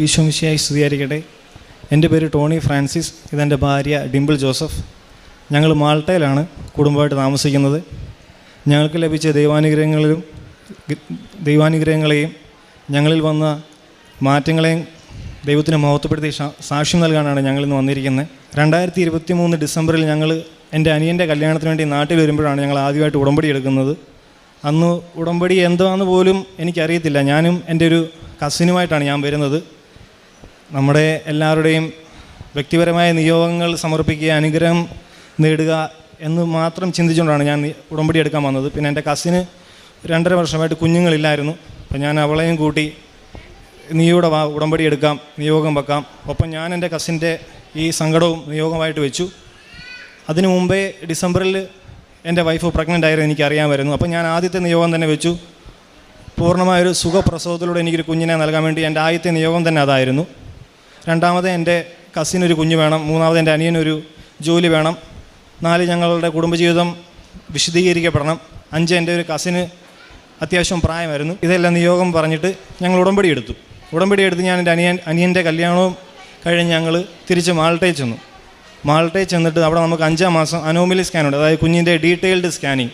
ഈശോമിശിഹായി സ്തുതിയായിരിക്കട്ടെ. എൻ്റെ പേര് ടോണി ഫ്രാൻസിസ്. ഇതെൻ്റെ ഭാര്യ ഡിംപിൾ ജോസഫ്. ഞങ്ങൾ മാൾട്ടയിലാണ് കുടുംബമായിട്ട് താമസിക്കുന്നത്. ഞങ്ങൾക്ക് ലഭിച്ച ദൈവാനുഗ്രഹങ്ങളെയും ഞങ്ങളിൽ വന്ന മാറ്റങ്ങളെയും ദൈവത്തിന് മഹത്വപ്പെടുത്തി സാക്ഷ്യം നൽകാനാണ് ഞങ്ങളിന്ന് വന്നിരിക്കുന്നത്. 2023 ഡിസംബറിൽ ഞങ്ങൾ എൻ്റെ അനിയൻ്റെ കല്യാണത്തിന് വേണ്ടി നാട്ടിൽ വരുമ്പോഴാണ് ഞങ്ങൾ ആദ്യമായിട്ട് ഉടമ്പടി എടുക്കുന്നത്. അന്ന് ഉടമ്പടി എന്താണെന്ന് പോലും എനിക്കറിയത്തില്ല. ഞാനും എൻ്റെ ഒരു കസിനുമായിട്ടാണ് ഞാൻ വരുന്നത്. നമ്മുടെ എല്ലാവരുടെയും വ്യക്തിപരമായ നിയോഗങ്ങൾ സമർപ്പിക്കുക, അനുഗ്രഹം നേടുക എന്ന് മാത്രം ചിന്തിച്ചുകൊണ്ടാണ് ഞാൻ ഉടമ്പടി എടുക്കാൻ വന്നത്. പിന്നെ എൻ്റെ കസിന് 2.5 വർഷമായിട്ട് കുഞ്ഞുങ്ങളില്ലായിരുന്നു. അപ്പം ഞാൻ അവളെയും കൂട്ടി നീയോടെ വാ, ഉടമ്പടി എടുക്കാം, നിയോഗം വെക്കാം. ഒപ്പം ഞാൻ എൻ്റെ കസിൻ്റെ ഈ സങ്കടവും നിയോഗമായിട്ട് വെച്ചു. അതിനു മുമ്പേ ഡിസംബറിൽ എൻ്റെ വൈഫ് പ്രഗ്നൻ്റ് ആയിരുന്നു, എനിക്കറിയാമായിരുന്നു. അപ്പം ഞാൻ ആദ്യത്തെ നിയോഗം തന്നെ വെച്ചു. പൂർണ്ണമായൊരു സുഖപ്രസവത്തിലൂടെ എനിക്കൊരു കുഞ്ഞിനെ നൽകാൻ വേണ്ടി എൻ്റെ ആദ്യത്തെ നിയോഗം തന്നെ അതായിരുന്നു. 2ാമത് എൻ്റെ കസിനൊരു കുഞ്ഞ് വേണം. 3ാമത് എൻ്റെ അനിയനൊരു ജോലി വേണം. 4 ഞങ്ങളുടെ കുടുംബജീവിതം വിശദീകരിക്കപ്പെടണം. 5 എൻ്റെ ഒരു കസിന് അത്യാവശ്യം പ്രായമായിരുന്നു. ഇതെല്ലാം നിയോഗം പറഞ്ഞിട്ട് ഞങ്ങൾ ഉടമ്പടി എടുത്തു. ഞാൻ എൻ്റെ അനിയൻ്റെ കല്യാണവും കഴിഞ്ഞ് ഞങ്ങൾ തിരിച്ച് മാൾട്ടയിൽ ചെന്നു. മാൾട്ടയിൽ ചെന്നിട്ട് അവിടെ നമുക്ക് 5ാം മാസം അനോമലി സ്കാനുണ്ട്, അതായത് കുഞ്ഞിൻ്റെ ഡീറ്റെയിൽഡ് സ്കാനിങ്.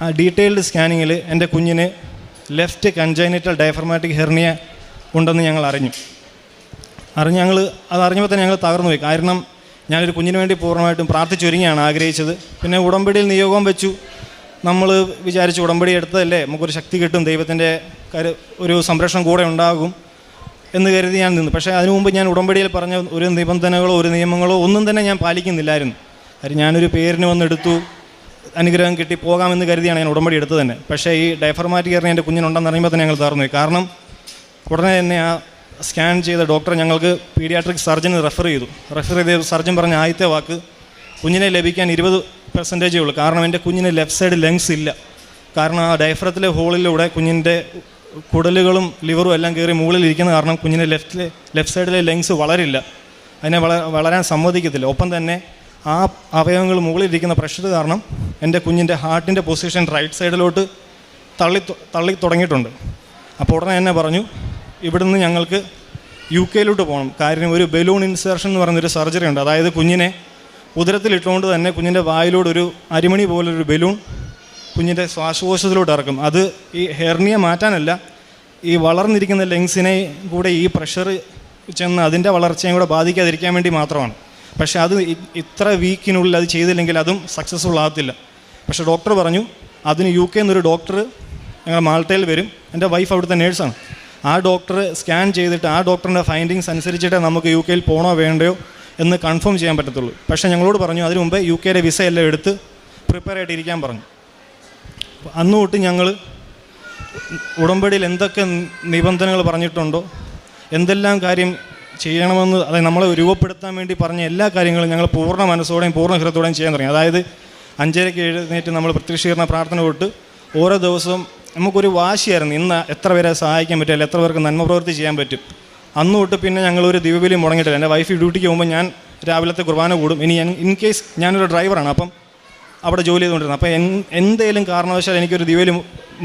ആ ഡീറ്റെയിൽഡ് സ്കാനിങ്ങിൽ എൻ്റെ കുഞ്ഞിന് ലെഫ്റ്റ് കൺജൈനിറ്റൽ ഡയഫ്രമാറ്റിക് ഹെർണിയ ഉണ്ടെന്ന് ഞങ്ങൾ അതറിഞ്ഞപ്പോൾ തന്നെ ഞങ്ങൾ തകർന്നുപോയി. കാരണം ഞാനൊരു കുഞ്ഞിന് വേണ്ടി പൂർണ്ണമായിട്ടും പ്രാർത്ഥിച്ചൊരുങ്ങിയാണ് ആഗ്രഹിച്ചത്. പിന്നെ ഉടമ്പടിയിൽ നിയോഗം വെച്ചു. നമ്മൾ വിചാരിച്ചു ഉടമ്പടി എടുത്തതല്ലേ, നമുക്കൊരു ശക്തി കിട്ടും, ദൈവത്തിൻ്റെ ഒരു സംരക്ഷണം കൂടെ ഉണ്ടാകും എന്ന് കരുതി ഞാൻ നിന്നു. പക്ഷേ അതിനു മുമ്പ് ഞാൻ ഉടമ്പടിയിൽ പറഞ്ഞ ഒരു നിബന്ധനകളോ ഒരു നിയമങ്ങളോ ഒന്നും തന്നെ ഞാൻ പാലിക്കുന്നില്ലായിരുന്നു. കാര്യം ഞാനൊരു പേരിന് വന്നെടുത്തു, അനുഗ്രഹം കിട്ടി പോകാമെന്ന് കരുതിയാണ് ഞാൻ ഉടമ്പടി എടുത്തത് തന്നെ. പക്ഷേ ഈ ഡയഫ്രമാറ്റിക് ഹെർണിയ എൻ്റെ കുഞ്ഞിനുണ്ടെന്ന് അറിയുമ്പോൾ തന്നെ ഞങ്ങൾ തകർന്നുപോയി. കാരണം ഉടനെ തന്നെ ആ സ്കാൻ ചെയ്ത ഡോക്ടർ ഞങ്ങൾക്ക് പീഡിയാട്രിക് സർജന് റെഫർ ചെയ്ത് സർജൻ പറഞ്ഞ ആദ്യത്തെ വാക്ക്, കുഞ്ഞിനെ ലഭിക്കാൻ 20% ഉള്ളൂ. കാരണം എൻ്റെ കുഞ്ഞിന് ലെഫ്റ്റ് സൈഡ് ലങ്സ് ഇല്ല. കാരണം ആ ഡയഫ്രത്തിലെ ഹോളിലൂടെ കുഞ്ഞിൻ്റെ കുടലുകളും ലിവറും എല്ലാം കയറി മുകളിലിരിക്കുന്ന കാരണം കുഞ്ഞിൻ്റെ ലെഫ്റ്റ് സൈഡിലെ ലങ്സ് വളരില്ല, അതിനെ വളരാൻ സമ്മതിക്കത്തില്ല. ഒപ്പം തന്നെ ആ അവയവങ്ങൾ മുകളിലിരിക്കുന്ന പ്രഷർ കാരണം എൻ്റെ കുഞ്ഞിൻ്റെ ഹാർട്ടിൻ്റെ പൊസിഷൻ റൈറ്റ് സൈഡിലോട്ട് തള്ളി തുടങ്ങിയിട്ടുണ്ട്. അപ്പോൾ ഉടനെ തന്നെ പറഞ്ഞു, ഇവിടുന്ന് ഞങ്ങൾക്ക് UK പോകണം. കാര്യം ഒരു ബലൂൺ ഇൻസേർഷൻ എന്ന് പറയുന്നൊരു സർജറി ഉണ്ട്. അതായത് കുഞ്ഞിനെ ഉദരത്തിലിട്ടുകൊണ്ട് തന്നെ കുഞ്ഞിൻ്റെ വായിലൂടെ ഒരു അരിമണി പോലൊരു ബലൂൺ കുഞ്ഞിൻ്റെ ശ്വാസകോശത്തിലോട്ട് ഇറക്കും. അത് ഈ ഹെർണിയ മാറ്റാനല്ല, ഈ വളർന്നിരിക്കുന്ന ലങ്സിനെ കൂടെ ഈ പ്രഷർ ചെന്ന് അതിൻ്റെ വളർച്ചയും കൂടെ ബാധിക്കാതിരിക്കാൻ വേണ്ടി മാത്രമാണ്. പക്ഷേ അത് ഇത്ര വീക്കിനുള്ളിൽ അത് ചെയ്തില്ലെങ്കിൽ അതും സക്സസ്ഫുൾ ആകത്തില്ല. പക്ഷേ ഡോക്ടർ പറഞ്ഞു, അതിന് UK എന്നൊരു ഡോക്ടർ ഞങ്ങൾ മാൾട്ടയിൽ വരും. എൻ്റെ വൈഫ് അവിടുത്തെ നേഴ്സാണ്. ആ ഡോക്ടർ സ്കാൻ ചെയ്തിട്ട് ആ ഡോക്ടറിൻ്റെ ഫൈൻഡിങ്സ് അനുസരിച്ചിട്ടേ നമുക്ക് UK പോകണോ വേണ്ടയോ എന്ന് കൺഫേം ചെയ്യാൻ പറ്റത്തുള്ളൂ. പക്ഷേ ഞങ്ങളോട് പറഞ്ഞു അതിന് മുമ്പേ UK വിസ എല്ലാം എടുത്ത് പ്രിപ്പയർ ആയിട്ട് ഇരിക്കാൻ പറഞ്ഞു. അന്ന് തൊട്ട് ഞങ്ങൾ ഉടമ്പടിയിൽ എന്തൊക്കെ നിബന്ധനകൾ പറഞ്ഞിട്ടുണ്ടോ, എന്തെല്ലാം കാര്യം ചെയ്യണമെന്ന്, അതായത് നമ്മളെ രൂപപ്പെടുത്താൻ വേണ്ടി പറഞ്ഞ എല്ലാ കാര്യങ്ങളും ഞങ്ങൾ പൂർണ്ണ മനസ്സോടെയും പൂർണ്ണ ഹൃദയത്തോടെയും ചെയ്യാൻ തുടങ്ങി. അതായത് 5:30 എഴുന്നേറ്റ് നമ്മൾ പ്രത്യക്ഷീകരണ പ്രാർത്ഥന തൊട്ട് ഓരോ ദിവസവും നമുക്കൊരു വാശിയായിരുന്നു, ഇന്ന് എത്ര പേരെ സഹായിക്കാൻ പറ്റും, അല്ലെങ്കിൽ എത്ര പേർക്ക് നന്മ പ്രവൃത്തി ചെയ്യാൻ പറ്റും. അന്ന് തൊട്ട് പിന്നെ ഞങ്ങളൊരു ദിവ്യബലി മുടങ്ങിയിട്ടില്ല. എൻ്റെ വൈഫ് ഡ്യൂട്ടിക്ക് പോകുമ്പോൾ ഞാൻ രാവിലത്തെ കുർബാന കൂടും. ഇനി ഇൻ കേസ് ഞാനൊരു ഡ്രൈവറാണ്, അപ്പം അവിടെ ജോലി ചെയ്തുകൊണ്ടിരുന്നത്. അപ്പോൾ എന്തെങ്കിലും കാരണവശാൽ എനിക്കൊരു ദിവ്യബലി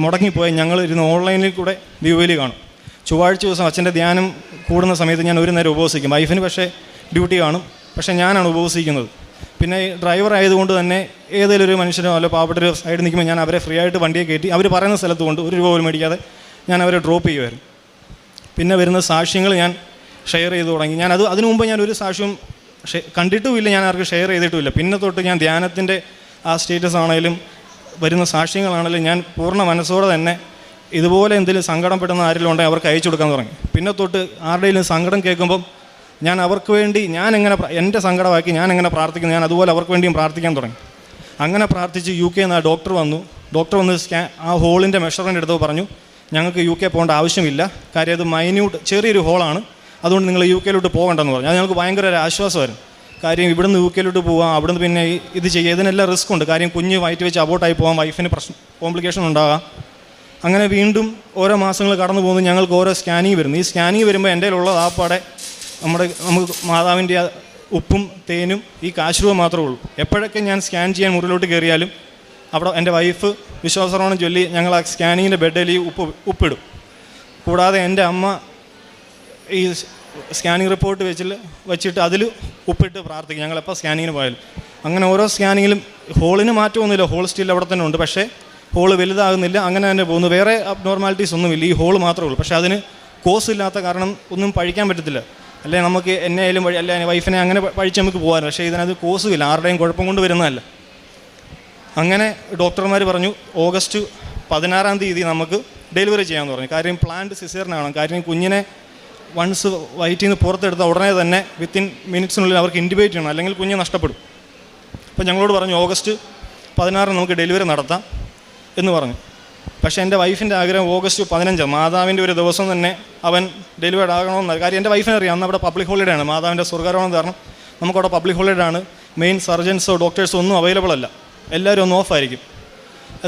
മുടങ്ങിപ്പോയി ഞങ്ങൾ ഇരുന്ന് ഓൺലൈനിൽ കൂടെ ദിവ്യബലി കാണും. ചൊവ്വാഴ്ച ദിവസം അച്ഛൻ്റെ ധ്യാനം കൂടുന്ന സമയത്ത് ഞാൻ ഒരു നേരം ഉപവസിക്കും. വൈഫിന് പക്ഷേ ഡ്യൂട്ടി കാണും, പക്ഷേ ഞാനാണ് ഉപവസിക്കുന്നത്. പിന്നെ ഡ്രൈവർ ആയതുകൊണ്ട് തന്നെ ഏതെങ്കിലും ഒരു മനുഷ്യനോ അല്ല പാവപ്പെട്ടൊരു സൈഡിൽ നിൽക്കുമ്പോൾ ഞാൻ അവരെ ഫ്രീ ആയിട്ട് വണ്ടിയെ കയറ്റി അവർ പറയുന്ന സ്ഥലത്ത് കൊണ്ട് 1 രൂപ പോലും മേടിക്കാതെ ഞാൻ അവരെ ഡ്രോപ്പ് ചെയ്യുമായിരുന്നു. പിന്നെ വരുന്ന സാക്ഷ്യങ്ങൾ ഞാൻ ഷെയർ ചെയ്ത് തുടങ്ങി. അതിനു മുമ്പ് ഞാനൊരു സാക്ഷ്യവും കണ്ടിട്ടുമില്ല, ഞാൻ ആർക്കും ഷെയർ ചെയ്തിട്ടുമില്ല. പിന്നെ തൊട്ട് ഞാൻ ധ്യാനത്തിൻ്റെ ആ സ്റ്റേറ്റസ് ആണെങ്കിലും വരുന്ന സാക്ഷ്യങ്ങളാണെങ്കിലും ഞാൻ പൂർണ്ണ മനസ്സോടെ തന്നെ ഇതുപോലെ എന്തെങ്കിലും സങ്കടപ്പെടുന്ന ആരെങ്കിലും ഉണ്ടെങ്കിൽ അവർക്ക് അയച്ചു കൊടുക്കാൻ തുടങ്ങി. പിന്നെ തൊട്ട് ആരുടെയും സങ്കടം കേൾക്കുമ്പം ഞാൻ അവർക്ക് വേണ്ടി എൻ്റെ സങ്കടമാക്കി ഞാൻ എങ്ങനെ പ്രാർത്ഥിക്കുന്നു, ഞാൻ അതുപോലെ അവർക്ക് വേണ്ടിയും പ്രാർത്ഥിക്കാൻ തുടങ്ങി. അങ്ങനെ പ്രാർത്ഥിച്ച് UK നിന്ന് ആ ഡോക്ടർ വന്ന് ആ ഹോളിൻ്റെ മെഷർമെൻ്റ് എടുത്തപ്പോൾ പറഞ്ഞു, ഞങ്ങൾക്ക് UK പോകേണ്ട ആവശ്യമില്ല, കാര്യം അത് ചെറിയൊരു ഹോളാണ്, അതുകൊണ്ട് നിങ്ങൾ UK പോകണ്ടെന്ന് പറഞ്ഞു. അത് ഞങ്ങൾക്ക് ഭയങ്കര ഒരു ആശ്വാസമായിരുന്നു. കാര്യം ഇവിടുന്ന് UK പോകാം, അവിടുന്ന് പിന്നെ ഇത് ചെയ്യുക, ഇതിനെല്ലാം റിസ്ക് ഉണ്ട്. കാര്യം കുഞ്ഞ് വയറ്റ് വെച്ച് അബോട്ടായി പോകാം, വൈഫിന് കോംപ്ലിക്കേഷൻ ഉണ്ടാകാം. അങ്ങനെ വീണ്ടും ഓരോ മാസങ്ങൾ കടന്നു പോകുന്നു, ഞങ്ങൾക്ക് ഓരോ സ്കാനിങ് വരുന്നു. ഈ സ്കാനിങ് വരുമ്പോൾ എൻ്റെ ഉള്ളത് ആപ്പാടെ നമുക്ക് മാതാവിൻ്റെ ഉപ്പും തേനും ഈ കാശുരൂപം മാത്രമേ ഉള്ളൂ. എപ്പോഴൊക്കെ ഞാൻ സ്കാൻ ചെയ്യാൻ മുറിയിലോട്ട് കയറിയാലും അവിടെ എൻ്റെ വൈഫ് വിശ്വാസപ്രമാണം ചൊല്ലി ഞങ്ങൾ ആ സ്കാനിങ്ങിൻ്റെ ബെഡിൽ ഉപ്പിടും. കൂടാതെ എൻ്റെ അമ്മ ഈ സ്കാനിങ് റിപ്പോർട്ട് വെച്ചിട്ട് അതിൽ ഉപ്പിട്ട് പ്രാർത്ഥിക്കും ഞങ്ങളെപ്പോൾ സ്കാനിങ്ങിന് പോയാലും. അങ്ങനെ ഓരോ സ്കാനിങ്ങിലും ഹോളിന് മാറ്റമൊന്നുമില്ല, ഹോൾ സ്റ്റിൽ അവിടെ തന്നെ ഉണ്ട്, പക്ഷേ ഹോള് വലുതാകുന്നില്ല, അങ്ങനെ തന്നെ പോകുന്നു. വേറെ അബ്നോർമാലിറ്റീസ് ഒന്നുമില്ല, ഈ ഹോള് മാത്രമേ ഉള്ളൂ. പക്ഷേ അതിന് കോസ് ഇല്ലാത്ത കാരണം ഒന്നും പഴിക്കാൻ പറ്റത്തില്ല. അല്ലെ നമുക്ക് എന്നെ ആയാലും അല്ലെ വൈഫിനെ അങ്ങനെ പഴിച്ച് നമുക്ക് പോകാൻ, പക്ഷേ ഇതിനകത്ത് കോസുമില്ല, ആരുടെയും കുഴപ്പം കൊണ്ട് വരുന്നതല്ല. അങ്ങനെ ഡോക്ടർമാർ പറഞ്ഞു ഓഗസ്റ്റ് 16 നമുക്ക് ഡെലിവറി ചെയ്യാമെന്ന് പറഞ്ഞു. കാര്യം പ്ലാൻഡ് സിസേറിനാണ്. കാര്യം കുഞ്ഞിനെ വൺസ് വയറ്റിൽ നിന്ന് പുറത്തെടുത്ത ഉടനെ തന്നെ വിത്തിൻ മിനിറ്റ്സിനുള്ളിൽ അവർക്ക് ഇൻറ്റുബേറ്റ് ചെയ്യണം, അല്ലെങ്കിൽ കുഞ്ഞ് നഷ്ടപ്പെടും. അപ്പോൾ ഞങ്ങളോട് പറഞ്ഞു ഓഗസ്റ്റ് 16 നമുക്ക് ഡെലിവറി നടത്താം എന്ന് പറഞ്ഞു. പക്ഷേ എൻ്റെ വൈഫിൻ്റെ ആഗ്രഹം ഓഗസ്റ്റ് 15 മാതാവിൻ്റെ ഒരു ദിവസം തന്നെ അവൻ ഡെലിവേർഡ് ആകണമെന്ന്. കാര്യം എൻ്റെ വൈഫിനെ അറിയാം, അന്ന് അവിടെ പബ്ലിക് ഹോളിഡേ ആണ്, മാതാവിൻ്റെ സ്വർഗ്ഗാരോഹണം കാരണം നമുക്കവിടെ പബ്ലിക് ഹോളിഡേ ആണ്. മെയിൻ സർജൻസോ ഡോക്ടേഴ്സോ ഒന്നും അവൈലബിൾ അല്ല, എല്ലാവരും ഒന്ന് ഓഫായിരിക്കും.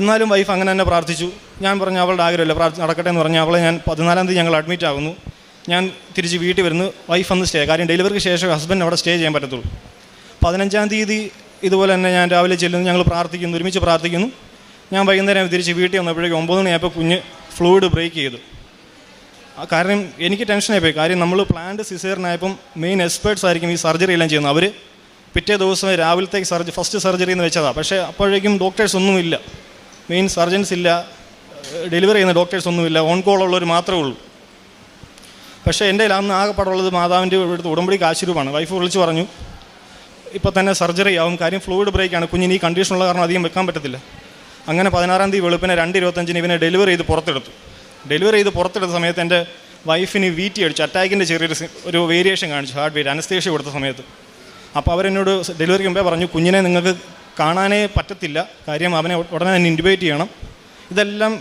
എന്നാലും വൈഫ് അങ്ങനെ തന്നെ പ്രാർത്ഥിച്ചു. ഞാൻ പറഞ്ഞു അവളുടെ ആഗ്രഹമില്ല, നടക്കട്ടെ എന്ന് പറഞ്ഞ് അവളെ ഞാൻ 14 ഞങ്ങൾ അഡ്മിറ്റ് ആകുന്നു. ഞാൻ തിരിച്ച് വീട്ടിൽ വരുന്നു. വൈഫ് അന്ന് സ്റ്റേ, കാര്യം ഡെലിവറിക്ക് ശേഷം ഹസ്ബൻഡ് അവിടെ സ്റ്റേ ചെയ്യാൻ പറ്റത്തുള്ളൂ. 15 ഇതുപോലെ തന്നെ ഞാൻ രാവിലെ ചെല്ലുന്നു, ഞങ്ങൾ പ്രാർത്ഥിക്കുന്നു, ഒരുമിച്ച് പ്രാർത്ഥിക്കുന്നു. ഞാൻ വൈകുന്നേരം തിരിച്ച് വീട്ടിൽ വന്നപ്പോഴേക്കും 9 മണിയായപ്പോൾ കുഞ്ഞ് ഫ്ലൂയിഡ് ബ്രേക്ക് ചെയ്തു. കാരണം എനിക്ക് ടെൻഷനായി പോയി. കാര്യം നമ്മൾ പ്ലാൻഡ് സിസേറിനായപ്പം മെയിൻ എക്സ്പേർട്സ് ആയിരിക്കും ഈ സർജറി എല്ലാം ചെയ്യുന്നത്. അവർ പിറ്റേ ദിവസം രാവിലത്തേക്ക് ഫസ്റ്റ് സർജറി എന്ന് വെച്ചതാണ്. പക്ഷേ അപ്പോഴേക്കും ഡോക്ടേഴ്സ് ഒന്നുമില്ല, മെയിൻ സർജൻസ് ഇല്ല, ഡെലിവറി ചെയ്യുന്ന ഡോക്ടേഴ്സ് ഒന്നുമില്ല, ഓൺ കോൾ ഉള്ളവർ മാത്രമേ ഉള്ളൂ. പക്ഷേ എൻ്റെ അന്ന് ആകെപ്പാടുള്ളത് മാതാവിൻ്റെ അടുത്ത് ഉടമ്പടി കാശുരൂപമാണ്. വൈഫ് വിളിച്ച് പറഞ്ഞു ഇപ്പോൾ തന്നെ സർജറി ആവും, കാര്യം ഫ്ലൂയിഡ് ബ്രേക്കാണ്, കുഞ്ഞിന് ഈ കണ്ടീഷനുള്ള കാരണം അധികം വെക്കാൻ പറ്റത്തില്ല. അങ്ങനെ 16 വെളുപ്പിനെ 2:25 ഇവനെ ഡെലിവറി ചെയ്ത് പുറത്തെടുത്ത സമയത്ത് എൻ്റെ വൈഫിന് വീറ്റി അടിച്ചു, അറ്റാക്കിൻ്റെ ചെറിയൊരു വേരിയേഷൻ കാണിച്ചു, ഹാർട്ട് ബീറ്റ്, അനസ്തേഷ്യ കൊടുത്ത സമയത്ത്. അപ്പോൾ അവരെന്നോട് ഡെലിവറിക്ക് മുമ്പേ പറഞ്ഞു കുഞ്ഞിനെ നിങ്ങൾക്ക് കാണാനേ പറ്റത്തില്ല, കാര്യം അവനെ ഉടനെ തന്നെ ഇൻറ്റുബേറ്റ് ചെയ്യണം. ഇതെല്ലാം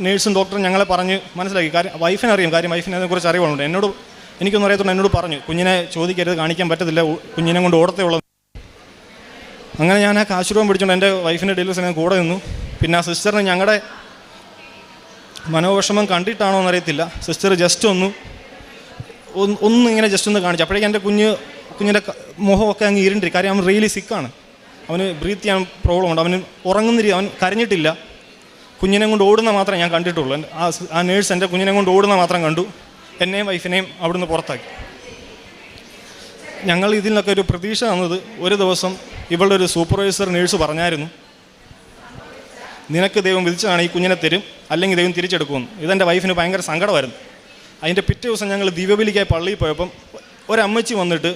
നേഴ്സും ഡോക്ടറും ഞങ്ങളെ പറഞ്ഞ് മനസ്സിലാക്കി. കാര്യം വൈഫിനെ അറിയാം, കാര്യം വൈഫിനെ അതിനെക്കുറിച്ച് അറിവുണ്ട്. എനിക്കൊന്നും അറിയാത്തതുകൊണ്ട് എന്നോട് പറഞ്ഞു കുഞ്ഞിനെ ചോദിക്കരുത്, കാണിക്കാൻ പറ്റത്തില്ല, കുഞ്ഞിനെ കൊണ്ട് ഓടത്തേ ഉള്ളത്. അങ്ങനെ ഞാൻ ആ കാശുരൂപം പിടിച്ചുകൊണ്ട് എൻ്റെ വൈഫിൻ്റെ ഡെലിവറി സമയം കൂടെ നിന്നു. പിന്നെ ആ സിസ്റ്ററിന് ഞങ്ങളുടെ മനോവിഷമം കണ്ടിട്ടാണോ എന്നറിയത്തില്ല, സിസ്റ്റർ ജസ്റ്റ് ഇങ്ങനെ ജസ്റ്റ് ഒന്ന് കാണിച്ചു. അപ്പോഴേക്കും എൻ്റെ കുഞ്ഞിൻ്റെ മുഖമൊക്കെ അങ്ങ് ഇരുണ്ടി. കാര്യം അവൻ റിയലി സിക്കാണ്, അവന് ബ്രീത്ത് ചെയ്യാൻ പ്രോബ്ലം ഉണ്ട്, അവന് അവൻ കരഞ്ഞിട്ടില്ല. കുഞ്ഞിനെ കൊണ്ട് ഓടുന്ന മാത്രമേ ഞാൻ കണ്ടിട്ടുള്ളൂ. ആ നേഴ്സ് എൻ്റെ കുഞ്ഞിനെ കൊണ്ട് ഓടുന്ന മാത്രം കണ്ടു. എന്നെയും വൈഫിനെയും അവിടുന്ന് പുറത്താക്കി. ഞങ്ങൾ ഇതിൽ നിന്നൊക്കെ ഒരു പ്രതീക്ഷ തന്നത്, ഒരു ദിവസം ഇവളുടെ ഒരു സൂപ്പർവൈസർ നേഴ്സ് പറഞ്ഞായിരുന്നു നിനക്ക് ദൈവം വിധിച്ചതാണ്, ഈ കുഞ്ഞിനെ തരും, അല്ലെങ്കിൽ ദൈവം തിരിച്ചെടുക്കുമെന്ന്. ഇതെൻ്റെ വൈഫിന് ഭയങ്കര സങ്കടമായിരുന്നു. അതിൻ്റെ പിറ്റേ ദിവസം ഞങ്ങൾ ദിവ്യബലിക്കായി പള്ളിയിൽ പോയപ്പം ഒരമ്മച്ചി വന്നിട്ട്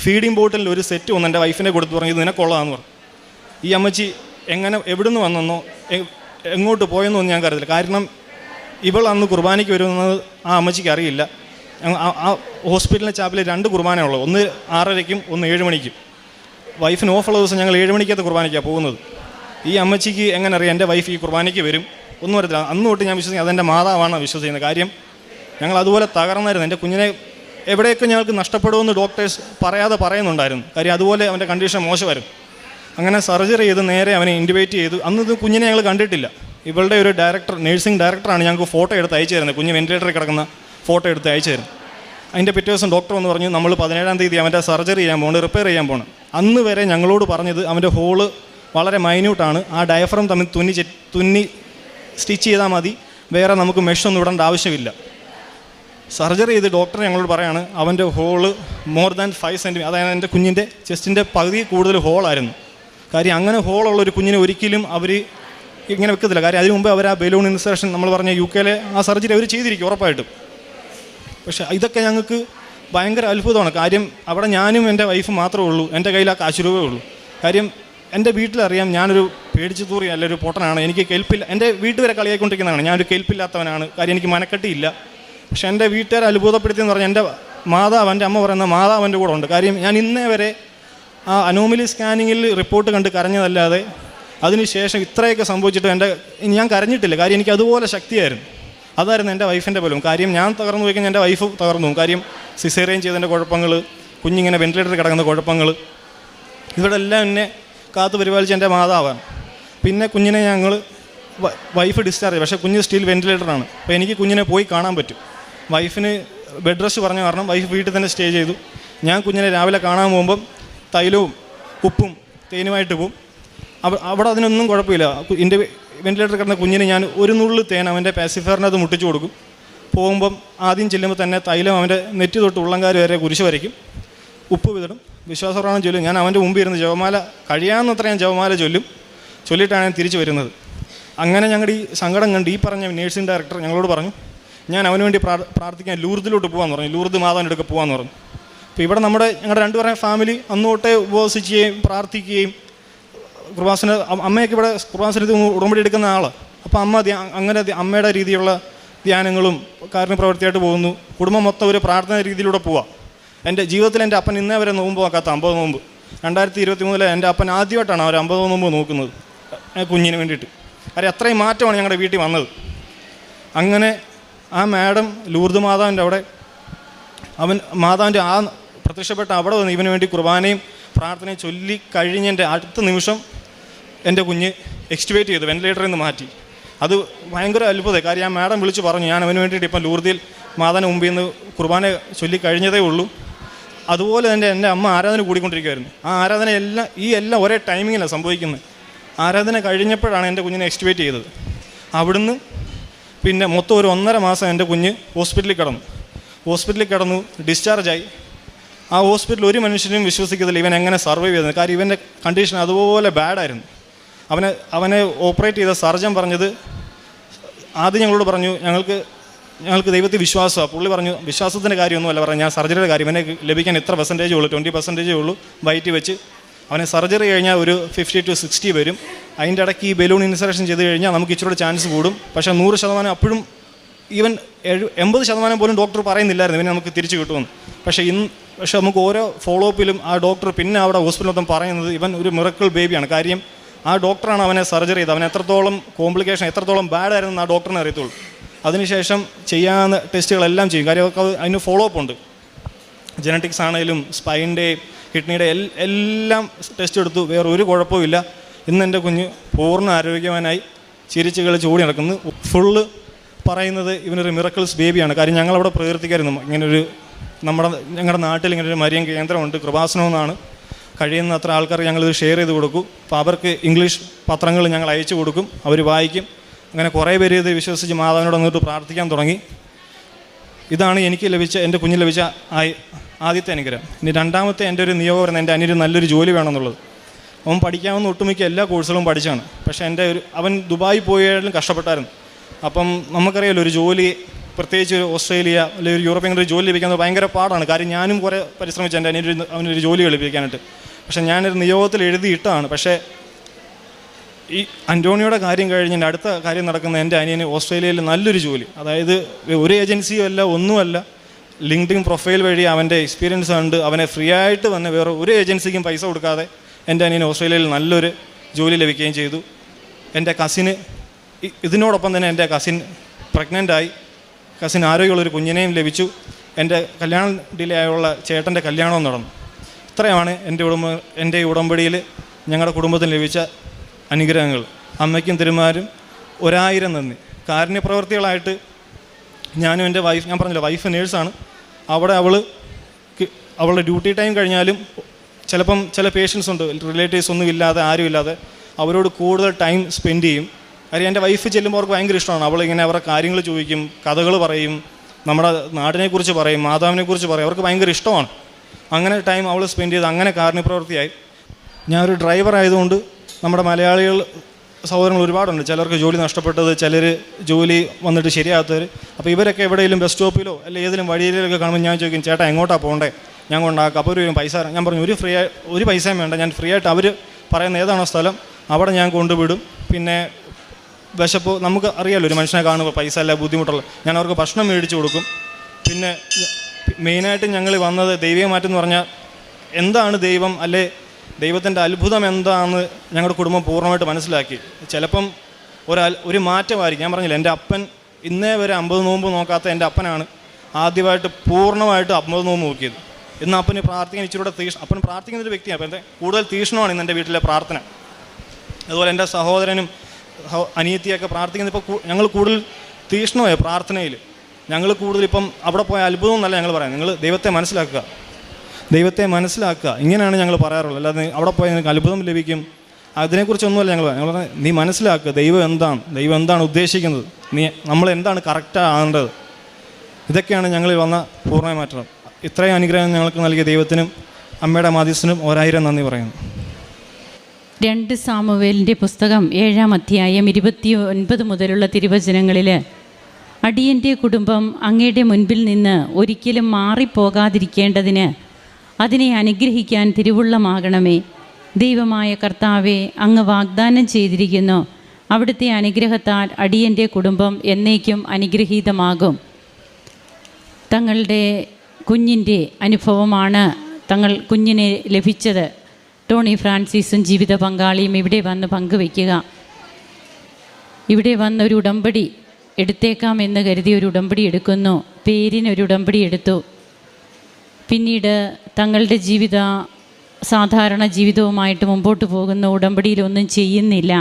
ഫീഡിംഗ് ബോട്ടിൽ ഒരു സെറ്റ് വന്ന് എൻ്റെ വൈഫിനെ കൊടുത്ത് പറഞ്ഞു ഇത് നിനക്കൊള്ളതാന്ന് പറഞ്ഞു. ഈ അമ്മച്ചി എവിടുന്ന് വന്നെന്നോ എങ്ങോട്ട് പോയെന്നൊന്നും ഞാൻ കരുതില്ല. കാരണം ഇവൾ അന്ന് കുർബാനയ്ക്ക് വരുന്നത് ആ അമ്മച്ചിക്ക് അറിയില്ല. ആ ഹോസ്പിറ്റലിലെ ചാപ്പിൽ 2 കുർബാനയുള്ളൂ, ഒന്ന് 6:30-ക്കും ഒന്ന് 7 മണിക്കും. വൈഫിന് ഓഫുള്ള ദിവസം ഞങ്ങൾ 7 മണിക്കകത്ത് കുർബാനയ്ക്കാണ് പോകുന്നത്. ഈ അമ്മച്ചിക്ക് എങ്ങനെ അറിയാം എൻ്റെ വൈഫ് ഈ കുർബാനയ്ക്ക് വരും? ഒന്നും അറിയത്തില്ല. അന്ന് തൊട്ട് ഞാൻ വിശ്വസിക്കുന്നത് അതെൻ്റെ മാതാവാണ് വിശ്വസിക്കുന്നത്. കാര്യം ഞങ്ങൾ അതുപോലെ തകർന്നായിരുന്നു. എൻ്റെ കുഞ്ഞിനെ എവിടെയൊക്കെ ഞങ്ങൾക്ക് നഷ്ടപ്പെടുമെന്ന് ഡോക്ടേഴ്സ് പറയുന്നുണ്ടായിരുന്നു. കാര്യം അതുപോലെ അവൻ്റെ കണ്ടീഷൻ മോശമായിരുന്നു. അങ്ങനെ സർജറി ചെയ്ത് നേരെ അവനെ ഇൻറ്റുബേറ്റ് ചെയ്തു. അന്ന് കുഞ്ഞിനെ ഞങ്ങൾ കണ്ടിട്ടില്ല. ഇവളുടെ ഒരു നേഴ്സിംഗ് ഡയറക്ടറാണ് ഞങ്ങൾക്ക് ഫോട്ടോ എടുത്ത് അയച്ചു തരുന്നത്. കുഞ്ഞ് വെൻറ്റിലേറ്ററിൽ കിടക്കുന്ന ഫോട്ടോ എടുത്ത് അയച്ചു തരും. അതിൻ്റെ പിറ്റേ ദിവസം ഡോക്ടർ വന്ന് പറഞ്ഞു നമ്മൾ 17 അവൻ്റെ സർജറി ചെയ്യാൻ പോകണം, റിപ്പയർ ചെയ്യാൻ പോകണം. അന്ന് വരെ ഞങ്ങളോട് പറഞ്ഞത് അവൻ്റെ ഹോള് വളരെ മൈന്യൂട്ടാണ്, ആ ഡയഫ്രം തമ്മിൽ തുന്നി സ്റ്റിച്ച് ചെയ്താൽ മതി, വേറെ നമുക്ക് മെഷൊന്നും ഇടേണ്ട ആവശ്യമില്ല. സർജറി ചെയ്ത് ഡോക്ടർ ഞങ്ങളോട് പറയാണ് അവൻ്റെ ഹോള് മോർ ദാൻ 5 സെൻറ്റിമീറ്റർ, അതായത് എൻ്റെ കുഞ്ഞിൻ്റെ ചെസ്റ്റിൻ്റെ പകുതി കൂടുതൽ ഹോളായിരുന്നു. കാര്യം അങ്ങനെ ഹോളുള്ളൊരു കുഞ്ഞിനെ ഒരിക്കലും അവർ ഇങ്ങനെ വെക്കത്തില്ല. കാര്യം അതിന് മുമ്പ് അവർ ആ ബലൂൺ ഇൻസേർഷൻ നമ്മൾ പറഞ്ഞ UK ആ സർജറി അവർ ചെയ്തിരിക്കും ഉറപ്പായിട്ടും. പക്ഷേ ഇതൊക്കെ ഞങ്ങൾക്ക് ഭയങ്കര അത്ഭുതമാണ്. കാര്യം അവിടെ ഞാനും എൻ്റെ വൈഫും മാത്രമേ ഉള്ളൂ, എൻ്റെ കയ്യിൽ ആ കാശ് രൂപയേ ഉള്ളൂ. കാര്യം എൻ്റെ വീട്ടിലറിയാം ഞാനൊരു പേടിച്ചു തൂറി ഒരു പൊട്ടനാണ്, എനിക്ക് കെൽപ്പില്ല. എൻ്റെ വീട്ടിൽ വരെ കളിയായിക്കൊണ്ടിരിക്കുന്നതാണ്, ഞാനൊരു കെൽപ്പില്ലാത്തവനാണ്, കാര്യം എനിക്ക് മനക്കെട്ടിയില്ല. പക്ഷേ എൻ്റെ വീട്ടുകാരെ അത്ഭുതപ്പെടുത്തിയെന്ന് പറഞ്ഞാൽ എൻ്റെ അമ്മ പറയുന്ന മാതാവ് എൻ്റെ കൂടെ ഉണ്ട്. കാര്യം ഞാൻ ഇന്നേ വരെ ആ അനോമലി സ്കാനിങ്ങിൽ റിപ്പോർട്ട് കണ്ട് കരഞ്ഞതല്ലാതെ അതിനുശേഷം ഇത്രയൊക്കെ സംഭവിച്ചിട്ട് ഞാൻ കരഞ്ഞിട്ടില്ല. കാര്യം എനിക്ക് അതുപോലെ ശക്തിയായിരുന്നു. അതായിരുന്നു എൻ്റെ വൈഫിൻ്റെ ബലം. കാര്യം ഞാൻ തകർന്നു പോയി കഴിഞ്ഞാൽ എൻ്റെ വൈഫ് തകർന്നു പോകും. കാര്യം സിസേറിയൻ ചെയ്തതിൻ്റെ കുഴപ്പങ്ങൾ, കുഞ്ഞിങ്ങനെ വെൻറ്റിലേറ്ററിൽ കിടക്കുന്ന കുഴപ്പങ്ങൾ, ഇവിടെ എല്ലാം എന്നെ കാത്തു പരിപാലിച്ച എൻ്റെ മാതാവാണ്. പിന്നെ കുഞ്ഞിനെ വൈഫ് ഡിസ്ചാർജ് ചെയ്തു. പക്ഷേ കുഞ്ഞ് സ്റ്റിൽ വെൻറ്റിലേറ്ററാണ്. അപ്പോൾ എനിക്ക് കുഞ്ഞിനെ പോയി കാണാൻ പറ്റും. വൈഫിന് ബെഡ് റെസ്റ്റ് പറഞ്ഞ കാരണം വൈഫ് വീട്ടിൽ തന്നെ സ്റ്റേ ചെയ്തു. ഞാൻ കുഞ്ഞിനെ രാവിലെ കാണാൻ പോകുമ്പം തൈലവും ഉപ്പും തേനുമായിട്ട് പോവും. അവിടെ അതിനൊന്നും കുഴപ്പമില്ല. എൻ്റെ വെൻറ്റിലേറ്ററിൽ കിടന്ന കുഞ്ഞിന് ഞാൻ ഒരു നുള്ളു തേൻ അവൻ്റെ പാസിഫയറിനകത്ത് മുട്ടിച്ചു കൊടുക്കും. പോകുമ്പം ആദ്യം ചെല്ലുമ്പോൾ തന്നെ തൈലം അവൻ്റെ നെറ്റി തൊട്ട് ഉള്ളംകാരി വരെ കുരിശ് വരയ്ക്കും, ഉപ്പ് വിതറും, വിശ്വാസപ്രമാണം ചൊല്ലും. ഞാൻ അവൻ്റെ മുമ്പിൽ ഇരുന്ന് ജപമാല കഴിയാവുന്നത്ര ഞാൻ ജപമാല ചൊല്ലിയിട്ടാണ് ഞാൻ തിരിച്ചു വരുന്നത്. അങ്ങനെ ഞങ്ങളുടെ ഈ സങ്കടം കണ്ട് ഈ പറഞ്ഞ നേഴ്സിംഗ് ഡയറക്ടർ ഞങ്ങളോട് പറഞ്ഞു, ഞാൻ അവന് വേണ്ടി പ്രാർത്ഥിക്കാൻ ലൂർദിലോട്ട് പോകാമെന്ന് പറഞ്ഞു. ലൂർദ് മാതാവിൻ്റെ അടുക്ക പോകാമെന്ന് പറഞ്ഞു. അപ്പോൾ ഇവിടെ ഞങ്ങളുടെ രണ്ടുപേരുടെ ഫാമിലി അന്ന് തൊട്ടേ ഉപവസിക്കുകയും പ്രാർത്ഥിക്കുകയും കൃപാസന അമ്മയൊക്കെ ഇവിടെ കൃപാസനത്തിൽ ഉടമ്പടി എടുക്കുന്ന ആളാണ്. അപ്പോൾ അങ്ങനെ അമ്മയുടെ രീതിയിലുള്ള ധ്യാനങ്ങളും കാരുണ്യപ്രവൃത്തിയായിട്ട് പോകുന്നു. കുടുംബം മൊത്തം ഒരു പ്രാർത്ഥന രീതിയിലൂടെ പോവാം. എൻ്റെ ജീവിതത്തിൽ എൻ്റെ അപ്പൻ ഇന്നേ വരെ നോമ്പ് നോക്കാത്ത 50 നോമ്പ്. 2023 എൻ്റെ അപ്പൻ ആദ്യമായിട്ടാണ് അവർ 50 നോമ്പ് നോക്കുന്നത് കുഞ്ഞിന് വേണ്ടിയിട്ട്. കാര്യം അത്രയും മാറ്റമാണ് ഞങ്ങളുടെ വീട്ടിൽ വന്നത്. അങ്ങനെ ആ മാഡം ലൂർദ് മാതാവിൻ്റെ അവിടെ മാതാവിൻ്റെ ആ പ്രത്യക്ഷപ്പെട്ട അവിടെ വന്ന് ഇവന് വേണ്ടി കുർബാനയും പ്രാർത്ഥനയും ചൊല്ലി കഴിഞ്ഞതിൻ്റെ അടുത്ത നിമിഷം എൻ്റെ കുഞ്ഞ് എക്സ്റ്റുവേറ്റ് ചെയ്തു, വെന്റിലേറ്ററിൽ നിന്ന് മാറ്റി. അത് ഭയങ്കര അത്ഭുതം. കാര്യം ആ മാഡം വിളിച്ച് പറഞ്ഞു, ഞാൻ അവന് വേണ്ടിയിട്ട് ഇപ്പം ലൂർദിൽ മാതാവിന് മുമ്പിൽ നിന്ന് കുർബാന ചൊല്ലി കഴിഞ്ഞതേ ഉള്ളൂ. അതുപോലെ തന്നെ എൻ്റെ അമ്മ ആരാധന കൂടിക്കൊണ്ടിരിക്കുമായിരുന്നു. ആ ആരാധന എല്ലാം ഒരേ ടൈമിങ്ങിലാണ് സംഭവിക്കുന്നത്. ആരാധന കഴിഞ്ഞപ്പോഴാണ് എൻ്റെ കുഞ്ഞിനെ എക്സ്റ്റുവേറ്റ് ചെയ്തത്. അവിടുന്ന് പിന്നെ മൊത്തം ഒരു 1.5 മാസം എൻ്റെ കുഞ്ഞ് ഹോസ്പിറ്റലിൽ കിടന്നു ഡിസ്ചാർജായി. ആ ഹോസ്പിറ്റലിൽ ഒരു മനുഷ്യനും വിശ്വസിക്കത്തില്ല ഇവൻ എങ്ങനെ സർവൈവ് ചെയ്തത്. കാര്യം ഇവൻ്റെ കണ്ടീഷൻ അതുപോലെ ബാഡായിരുന്നു. അവനെ ഓപ്പറേറ്റ് ചെയ്ത സർജൻ പറഞ്ഞത്, ആദ്യം ഞങ്ങളോട് പറഞ്ഞു, ഞങ്ങൾക്ക് ദൈവത്തിൽ വിശ്വാസമാണ്. പുള്ളി പറഞ്ഞു, വിശ്വാസത്തിൻ്റെ കാര്യമൊന്നുമല്ല പറഞ്ഞു, ഞാൻ സർജറിയുടെ കാര്യം, ഇവനെ ലഭിക്കാൻ എത്ര % ഉള്ളൂ, 20% ഉള്ളൂ വയറ്റി വെച്ച്. അവനെ സർജറി കഴിഞ്ഞാൽ ഒരു 50 to 60 വരും. അതിൻ്റെ ഇടയ്ക്ക് ഈ ബലൂൺ ഇൻസർഷൻ ചെയ്ത് കഴിഞ്ഞാൽ നമുക്ക് ഇച്ചിരി ചാൻസ് കൂടും. പക്ഷേ 100% അപ്പോഴും ഈവൻ 80% പോലും ഡോക്ടർ പറയുന്നില്ലായിരുന്നു ഇവനെ നമുക്ക് തിരിച്ച് കിട്ടുമെന്ന്. പക്ഷേ നമുക്ക് ഓരോ ഫോളോ അപ്പിലും ആ ഡോക്ടർ പിന്നെ അവിടെ ഹോസ്പിറ്റലിൽ മൊത്തം പറയുന്നത് ഇവൻ ഒരു മിറക്കിൾ ബേബിയാണ്. കാര്യം ആ ഡോക്ടറാണ് അവനെ സർജറി ചെയ്തത്. അവൻ എത്രത്തോളം കോംപ്ലിക്കേഷൻ എത്രത്തോളം ബാഡായിരുന്നു ആ ഡോക്ടറിനെ അറിയത്തുള്ളൂ. അതിനുശേഷം ചെയ്യാവുന്ന ടെസ്റ്റുകളെല്ലാം ചെയ്യും. കാര്യം അതിന് ഫോളോ അപ്പ് ഉണ്ട്. ജനറ്റിക്സ് ആണെങ്കിലും സ്പൈൻ്റെ കിഡ്നിയുടെ എല്ലാം ടെസ്റ്റ് എടുത്തു, വേറെ ഒരു കുഴപ്പമില്ല. ഇന്ന് എൻ്റെ കുഞ്ഞ് പൂർണ്ണ ആരോഗ്യവാനായി ചിരിച്ച് കളിച്ച് ഓടി നടക്കുന്നു. ഫുള്ള് പറയുന്നത് ഇവനൊരു മിറക്കിൾസ് ബേബിയാണ്. കാര്യം ഞങ്ങളവിടെ പ്രകീർത്തിക്കായിരുന്നു, ഇങ്ങനൊരു ഞങ്ങളുടെ നാട്ടിൽ ഇങ്ങനൊരു മരിയൻ കേന്ദ്രമുണ്ട്, കൃപാസനം എന്നാണ്. കഴിയുന്ന അത്ര ആൾക്കാർ ഞങ്ങളിത് ഷെയർ ചെയ്ത് കൊടുക്കും. അപ്പോൾ അവർക്ക് ഇംഗ്ലീഷ് പത്രങ്ങൾ ഞങ്ങൾ അയച്ചു കൊടുക്കും, അവർ വായിക്കും. അങ്ങനെ കുറേ പേര് ഇത് വിശ്വസിച്ച് മാതാവിനോട് വന്നിട്ട് പ്രാർത്ഥിക്കാൻ തുടങ്ങി. ഇതാണ് എനിക്ക് എൻ്റെ കുഞ്ഞിന് ലഭിച്ച ആദ്യത്തെ അനുഗ്രഹം. ഇനി രണ്ടാമത്തെ എൻ്റെ ഒരു നിയോഗം വരുന്നത് എൻ്റെ അനിയന് നല്ലൊരു ജോലി വേണമെന്നുള്ളത്. അവൻ പഠിക്കാവുന്ന ഒട്ടുമിക്ക എല്ലാ കോഴ്സുകളും പഠിച്ചാണ്. പക്ഷേ അവൻ ദുബായി പോയാലും കഷ്ടപ്പെട്ടായിരുന്നു. അപ്പം നമുക്കറിയാമല്ലോ, ഒരു ജോലി പ്രത്യേകിച്ച് ഒരു ഓസ്ട്രേലിയ അല്ലെങ്കിൽ ഒരു യൂറോപ്യൻ കൺട്രി ജോലി ലഭിക്കുന്നത് ഭയങ്കര പാടാണ്. കാര്യം ഞാനും കുറേ പരിശ്രമിച്ചു എൻ്റെ അവനൊരു ജോലി ലഭിക്കാനായിട്ട്. പക്ഷേ ഞാനൊരു നിയോഗത്തിൽ എഴുതിയിട്ടാണ്. പക്ഷേ ഈ അന്റോണിയോയുടെ കാര്യം കഴിഞ്ഞ് എൻ്റെ അടുത്ത കാര്യം നടക്കുന്ന എൻ്റെ അനിയന് ഓസ്ട്രേലിയയിൽ നല്ലൊരു ജോലി, അതായത് ഒരു ഏജൻസിയും അല്ല ഒന്നുമല്ല, ലിങ്ക്ഡിൻ പ്രൊഫൈൽ വഴി അവൻ്റെ എക്സ്പീരിയൻസ് കണ്ട് അവനെ ഫ്രീ ആയിട്ട് തന്നെ വേറെ ഒരു ഏജൻസിക്കും പൈസ കൊടുക്കാതെ എൻ്റെ അനിയന് ഓസ്ട്രേലിയയിൽ നല്ലൊരു ജോലി ലഭിക്കുകയും ചെയ്തു. എൻ്റെ കസിന് ഇതിനോടൊപ്പം തന്നെ എൻ്റെ കസിൻ പ്രഗ്നൻ്റായി. കസിൻ ആരോഗ്യമുള്ളൊരു കുഞ്ഞിനെയും ലഭിച്ചു. എൻ്റെ കല്യാണം ഡിലേ ആയുള്ള ചേട്ടൻ്റെ കല്യാണവും നടന്നു. ഇത്രയാണ് എൻ്റെ ഉടമ്പടിയിൽ ഞങ്ങളുടെ കുടുംബത്തിന് ലഭിച്ച അനുഗ്രഹങ്ങൾ. അമ്മയ്ക്കും തിരുമാരും 1000 നന്ദി. കാരുണ്യപ്രവർത്തികളായിട്ട് ഞാനും എൻ്റെ വൈഫ്, ഞാൻ പറഞ്ഞില്ല വൈഫ് നേഴ്സാണ്, അവിടെ അവളുടെ ഡ്യൂട്ടി ടൈം കഴിഞ്ഞാലും ചിലപ്പം ചില പേഷ്യൻസ് ഉണ്ട് റിലേറ്റീവ്സ് ഒന്നും ഇല്ലാതെ ആരും ഇല്ലാതെ, അവരോട് കൂടുതൽ ടൈം സ്പെൻഡ് ചെയ്യും. കാര്യം എൻ്റെ വൈഫ് ചെല്ലുമ്പോൾ അവർക്ക് ഭയങ്കര ഇഷ്ടമാണ്. അവളിങ്ങനെ അവരുടെ കാര്യങ്ങൾ ചോദിക്കും, കഥകൾ പറയും, നമ്മുടെ നാടിനെക്കുറിച്ച് പറയും, മാതാവിനെക്കുറിച്ച് പറയും. അവർക്ക് ഭയങ്കര ഇഷ്ടമാണ്. അങ്ങനെ ടൈം അവൾ സ്പെൻഡ് ചെയ്ത് അങ്ങനെ കാരുണ്യപ്രവൃത്തിയായി. ഞാനൊരു ഡ്രൈവർ ആയതുകൊണ്ട് നമ്മുടെ മലയാളികൾ സഹോദരങ്ങൾ ഒരുപാടുണ്ട്. ചിലർക്ക് ജോലി നഷ്ടപ്പെട്ടത്, ചിലർ ജോലി വന്നിട്ട് ശരിയാകാത്തവർ. അപ്പോൾ ഇവരൊക്കെ എവിടെയെങ്കിലും ബസ് സ്റ്റോപ്പിലോ അല്ലെങ്കിൽ ഏതെങ്കിലും വഴിയിലൊക്കെ കാണുമ്പോൾ ഞാൻ ചോദിക്കും, ചേട്ടാ എങ്ങോട്ടാണ് പോകണ്ടേ, ഞാൻ കൊണ്ടാക്കാം. അപ്പോൾ ഒരു പൈസ, ഞാൻ പറഞ്ഞു ഒരു പൈസയും വേണ്ട, ഞാൻ ഫ്രീ ആയിട്ട് അവർ പറയുന്ന ഏതാണോ സ്ഥലം അവിടെ ഞാൻ കൊണ്ടുവിടും. പിന്നെ വിശപ്പ് നമുക്ക് അറിയാമല്ലോ, ഒരു മനുഷ്യനെ കാണുമ്പോൾ പൈസ അല്ല ബുദ്ധിമുട്ടുള്ള, ഞാൻ അവർക്ക് ഭക്ഷണം മേടിച്ച് കൊടുക്കും. പിന്നെ മെയിനായിട്ട് ഞങ്ങൾ വന്നത് ദൈവീയമാറ്റം എന്ന് പറഞ്ഞാൽ എന്താണ് ദൈവം, അല്ലെ ദൈവത്തിൻ്റെ അത്ഭുതം എന്താണെന്ന് ഞങ്ങളുടെ കുടുംബം പൂർണ്ണമായിട്ട് മനസ്സിലാക്കി. ചിലപ്പം ഒരു മാറ്റമായിരിക്കും. ഞാൻ പറഞ്ഞില്ല, എൻ്റെ അപ്പൻ ഇന്നേ വരെ 50 നോമ്പ് നോക്കാത്ത എൻ്റെ അപ്പനാണ് ആദ്യമായിട്ട് പൂർണ്ണമായിട്ട് 50 നോമ്പ് നോക്കിയത്. ഇന്ന് അപ്പന് പ്രാർത്ഥിക്കാൻ ഇച്ചിരൂടെ അപ്പൻ പ്രാർത്ഥിക്കുന്നൊരു വ്യക്തിയാണ്. അപ്പം എൻ്റെ കൂടുതൽ തീഷ്ണമാണ് ഇന്ന് എൻ്റെ വീട്ടിലെ പ്രാർത്ഥന. അതുപോലെ എൻ്റെ സഹോദരനും അനിയത്തിയൊക്കെ പ്രാർത്ഥിക്കുന്നത് ഇപ്പോൾ ഞങ്ങൾ കൂടുതൽ തീഷ്ണമായ പ്രാർത്ഥനയിൽ. ഞങ്ങൾ കൂടുതൽ ഇപ്പം അവിടെ പോയ അത്ഭുതം എന്നല്ല ഞങ്ങൾ പറയാം, നിങ്ങൾ ദൈവത്തെ മനസ്സിലാക്കുക, ഇങ്ങനെയാണ് ഞങ്ങൾ പറയാറുള്ളത്. അല്ലാതെ അവിടെ പോയാൽ നിങ്ങൾക്ക് അത്ഭുതം ലഭിക്കും അതിനെക്കുറിച്ചൊന്നുമല്ല ഞങ്ങൾ പറഞ്ഞത്. നീ മനസ്സിലാക്കുക ദൈവം എന്താണ് ഉദ്ദേശിക്കുന്നത്, നമ്മൾ എന്താണ് കറക്റ്റാകേണ്ടത്. ഇതൊക്കെയാണ് ഞങ്ങളിൽ വന്ന പൂർണ്ണ മാറ്റം. ഇത്രയും അനുഗ്രഹം ഞങ്ങൾക്ക് നൽകിയ ദൈവത്തിനും അമ്മയുടെ മാധ്യസ്ഥനും 1000 നന്ദി പറയുന്നു. 2 സാമുവേലിൻ്റെ പുസ്തകം 7-ാം അധ്യായം 29 മുതലുള്ള തിരുവചനങ്ങളിൽ, അടിയൻ്റെ കുടുംബം അങ്ങയുടെ മുൻപിൽ നിന്ന് ഒരിക്കലും മാറിപ്പോകാതിരിക്കേണ്ടതിന് അതിനെ അനുഗ്രഹിക്കാൻ തിരുവുള്ളമാകണമേ. ദൈവമായ കർത്താവെ, അങ്ങ് വാഗ്ദാനം ചെയ്തിരിക്കുന്നു, അവിടുത്തെ അനുഗ്രഹത്താൽ അടിയൻ്റെ കുടുംബം എന്നേക്കും അനുഗ്രഹീതമാകും. തങ്ങളുടെ കുഞ്ഞിൻ്റെ അനുഭവമാണ് കുഞ്ഞിനെ ലഭിച്ചത്. ടോണി ഫ്രാൻസിസും ജീവിത പങ്കാളിയും ഇവിടെ വന്ന് പങ്കുവയ്ക്കുക. ഇവിടെ വന്നൊരു ഉടമ്പടി എടുത്തേക്കാമെന്ന് കരുതി ഒരു ഉടമ്പടി എടുക്കുന്നു. പേരിനൊരു ഉടമ്പടി എടുത്തു. പിന്നീട് തങ്ങളുടെ സാധാരണ ജീവിതവുമായിട്ട് മുമ്പോട്ട് പോകുന്ന ഉടമ്പടിയിലൊന്നും ചെയ്യുന്നില്ല.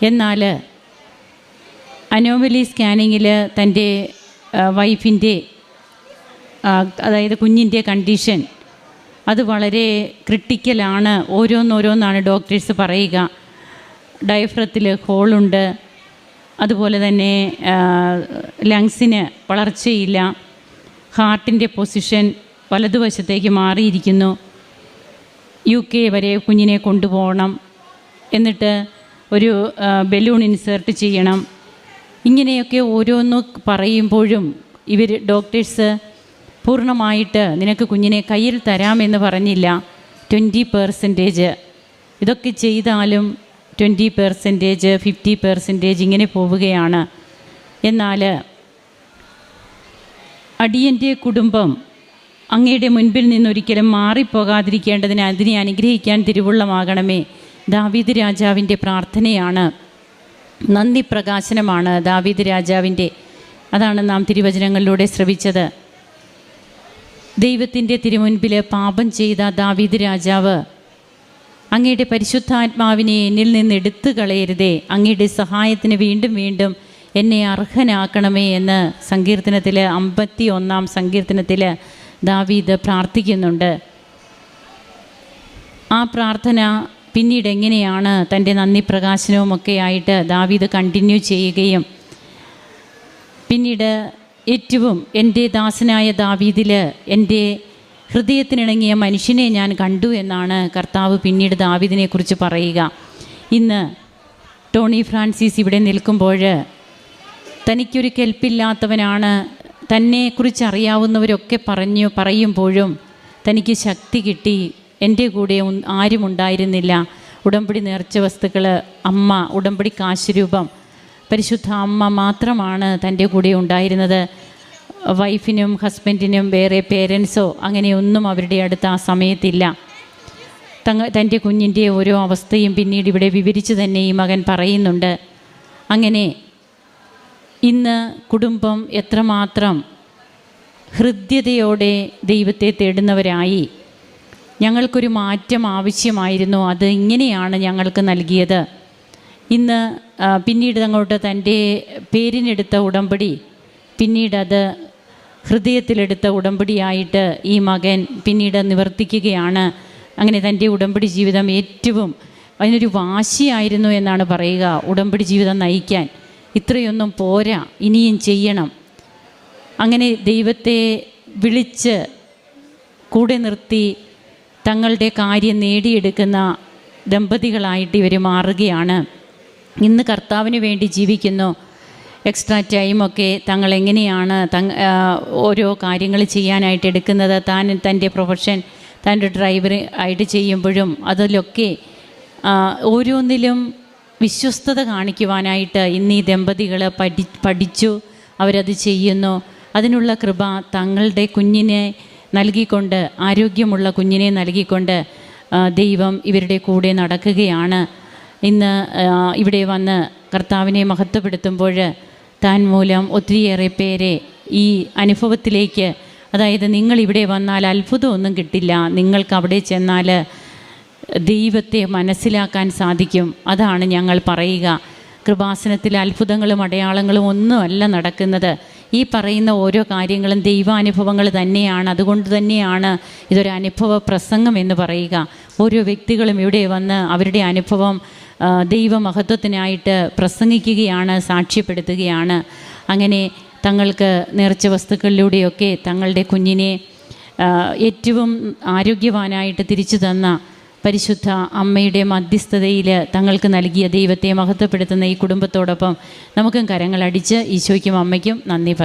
എന്നാൽ അനോമലി സ്കാനിങ്ങിൽ തൻ്റെ വൈഫിൻ്റെ, അതായത് കുഞ്ഞിൻ്റെ കണ്ടീഷൻ അത് വളരെ ക്രിട്ടിക്കലാണ്. ഓരോന്നോരോന്നാണ് ഡോക്ടേഴ്സ് പറയുക. ഡയഫ്രത്തിൽ ഹോളുണ്ട്, അതുപോലെ തന്നെ ലങ്സിന് വളർച്ചയില്ല, ഹാർട്ടിൻ്റെ പൊസിഷൻ വലതുവശത്തേക്ക് മാറിയിരിക്കുന്നു, UK വരെ കുഞ്ഞിനെ കൊണ്ടുപോകണം, എന്നിട്ട് ഒരു ബലൂൺ ഇൻസേർട്ട് ചെയ്യണം. ഇങ്ങനെയൊക്കെ ഓരോന്ന് പറയുമ്പോഴും ഡോക്ടേഴ്സ് പൂർണ്ണമായിട്ട് നിനക്ക് കുഞ്ഞിനെ കയ്യിൽ തരാമെന്ന് പറഞ്ഞില്ല. 20%, ഇതൊക്കെ ചെയ്താലും 20%, 50% ഇങ്ങനെ പോവുകയാണ്. എന്നാൽ അടിയൻ്റെ കുടുംബം അങ്ങയുടെ മുൻപിൽ നിന്നൊരിക്കലും മാറിപ്പോകാതിരിക്കേണ്ടതിന് അതിനെ അനുഗ്രഹിക്കാൻ തിരുവുള്ളമാകണമേ. ദാവീദ് രാജാവിൻ്റെ പ്രാർത്ഥനയാണ്, നന്ദി പ്രകാശനമാണ് ദാവീദ് രാജാവിൻ്റെ. അതാണ് നാം തിരുവചനങ്ങളിലൂടെ ശ്രവിച്ചത്. ദൈവത്തിൻ്റെ തിരുമുൻപിൽ പാപം ചെയ്ത ദാവീദ് രാജാവ്, അങ്ങയുടെ പരിശുദ്ധാത്മാവിനെ എന്നിൽ നിന്ന് എടുത്തു കളയരുതേ, അങ്ങയുടെ സഹായത്തിന് വീണ്ടും വീണ്ടും എന്നെ അർഹനാക്കണമേ എന്ന് സങ്കീർത്തനത്തിൽ 51-ാം സങ്കീർത്തനത്തിൽ ദാവീദ് പ്രാർത്ഥിക്കുന്നുണ്ട്. ആ പ്രാർത്ഥന പിന്നീട് എങ്ങനെയാണ് തൻ്റെ നന്ദി പ്രകാശനവുമൊക്കെ ആയിട്ട് ദാവീദ് കണ്ടിന്യൂ ചെയ്യുകയും, പിന്നീട് ഏറ്റവും എൻ്റെ ദാസനായ ദാവീദിൽ എൻ്റെ ഹൃദയത്തിനിണങ്ങിയ മനുഷ്യനെ ഞാൻ കണ്ടു എന്നാണ് കർത്താവ് പിന്നീട് ദാവീദിനെക്കുറിച്ച് പറയുക. ഇന്ന് ടോണി ഫ്രാൻസിസ് ഇവിടെ നിൽക്കുമ്പോൾ തനിക്കൊരു കെൽപ്പില്ലാത്തവനാണ്, തന്നെക്കുറിച്ച് അറിയാവുന്നവരൊക്കെ പറയുമ്പോഴും തനിക്ക് ശക്തി കിട്ടി. എൻ്റെ കൂടെ ആരും ഉണ്ടായിരുന്നില്ല. ഉടമ്പടി നേർച്ച വസ്തുക്കൾ, അമ്മ, ഉടമ്പടി കാശുരൂപം, പരിശുദ്ധ അമ്മ മാത്രമാണ് തൻ്റെ കൂടെ ഉണ്ടായിരുന്നത്. വൈഫിനും ഹസ്ബൻഡിനും വേറെ പേരൻസോ അങ്ങനെയൊന്നും അവരുടെ അടുത്ത് ആ സമയത്തില്ല. തൻ്റെ കുഞ്ഞിൻ്റെ ഓരോ അവസ്ഥയും പിന്നീട് ഇവിടെ വിവരിച്ച് തന്നെ ഈ മകൻ പറയുന്നുണ്ട്. അങ്ങനെ ഇന്ന് കുടുംബം എത്രമാത്രം ഹൃദ്യതയോടെ ദൈവത്തെ തേടുന്നവരായി. ഞങ്ങൾക്കൊരു മാറ്റം ആവശ്യമായിരുന്നു, അത് ഇങ്ങനെയാണ് ഞങ്ങൾക്ക് നൽകിയത്. ഇന്ന് പിന്നീട് അങ്ങോട്ട് തൻ്റെ പേരിനെടുത്ത ഉടമ്പടി പിന്നീടത് ഹൃദയത്തിലെടുത്ത ഉടമ്പടിയായിട്ട് ഈ മകൻ പിന്നീട് നിവർത്തിക്കുകയാണ്. അങ്ങനെ തൻ്റെ ഉടമ്പടി ജീവിതം ഏറ്റവും അതിനൊരു വാശിയായിരുന്നു എന്നാണ് പറയുക. ഉടമ്പടി ജീവിതം നയിക്കാൻ ഇത്രയൊന്നും പോരാ, ഇനിയും ചെയ്യണം. അങ്ങനെ ദൈവത്തെ വിളിച്ച് കൂടെ നിർത്തി തങ്ങളുടെ കാര്യം നേടിയെടുക്കുന്ന ദമ്പതികളായിട്ട് ഇവർ മാറുകയാണ്. ഇന്ന് കർത്താവിന് വേണ്ടി ജീവിക്കുന്നു. എക്സ്ട്രാ ടൈമൊക്കെ തങ്ങളെങ്ങനെയാണ് ഓരോ കാര്യങ്ങൾ ചെയ്യാനായിട്ട് എടുക്കുന്നത്. തൻ്റെ പ്രൊഫഷൻ തൻ്റെ ഡ്രൈവർ ആയിട്ട് ചെയ്യുമ്പോഴും അതിലൊക്കെ ഓരോന്നിലും വിശ്വസ്തത കാണിക്കുവാനായിട്ട് ഇന്ന് ഈ ദമ്പതികൾ പഠിച്ചു, അവരത് ചെയ്യുന്നു. അതിനുള്ള കൃപ തങ്ങളുടെ കുഞ്ഞിനെ നൽകിക്കൊണ്ട്, ആരോഗ്യമുള്ള കുഞ്ഞിനെ നൽകിക്കൊണ്ട് ദൈവം ഇവരുടെ കൂടെ നടക്കുകയാണ്. ഇന്ന് ഇവിടെ വന്ന് കർത്താവിനെ മഹത്വപ്പെടുത്തുമ്പോൾ താൻ മൂലം ഒത്തിരിയേറെ പേരെ ഈ അനുഭവത്തിലേക്ക്, അതായത് നിങ്ങളിവിടെ വന്നാൽ അത്ഭുതമൊന്നും കിട്ടില്ല, നിങ്ങൾക്ക് അവിടെ ചെന്നാൽ ദൈവത്തെ മനസ്സിലാക്കാൻ സാധിക്കും. അതാണ് ഞങ്ങൾ പറയുക. കൃപാസനത്തിൽ അത്ഭുതങ്ങളും അടയാളങ്ങളും ഒന്നുമല്ല നടക്കുന്നത്. ഈ പറയുന്ന ഓരോ കാര്യങ്ങളും ദൈവാനുഭവങ്ങൾ തന്നെയാണ്. അതുകൊണ്ട് തന്നെയാണ് ഇതൊരു അനുഭവ പ്രസംഗം എന്ന് പറയുക. ഓരോ വ്യക്തികളും ഇവിടെ വന്ന് അവരുടെ അനുഭവം ദൈവമഹത്വത്തിനായിട്ട് പ്രസംഗിക്കുകയാണ്, സാക്ഷ്യപ്പെടുത്തുകയാണ്. അങ്ങനെ തങ്ങൾക്ക് നേർച്ച വസ്തുക്കളിലൂടെയൊക്കെ തങ്ങളുടെ കുഞ്ഞിനെ ഏറ്റവും ആരോഗ്യവാനായിട്ട് തിരിച്ചു തന്ന പരിശുദ്ധ അമ്മയുടെ മധ്യസ്ഥതയിൽ തങ്ങൾക്ക് നൽകിയ ദൈവത്തെ മഹത്വപ്പെടുത്തുന്ന ഈ കുടുംബത്തോടൊപ്പം നമുക്കും കരങ്ങളടിച്ച് ഈശോയ്ക്കും അമ്മയ്ക്കും നന്ദി പറയാം.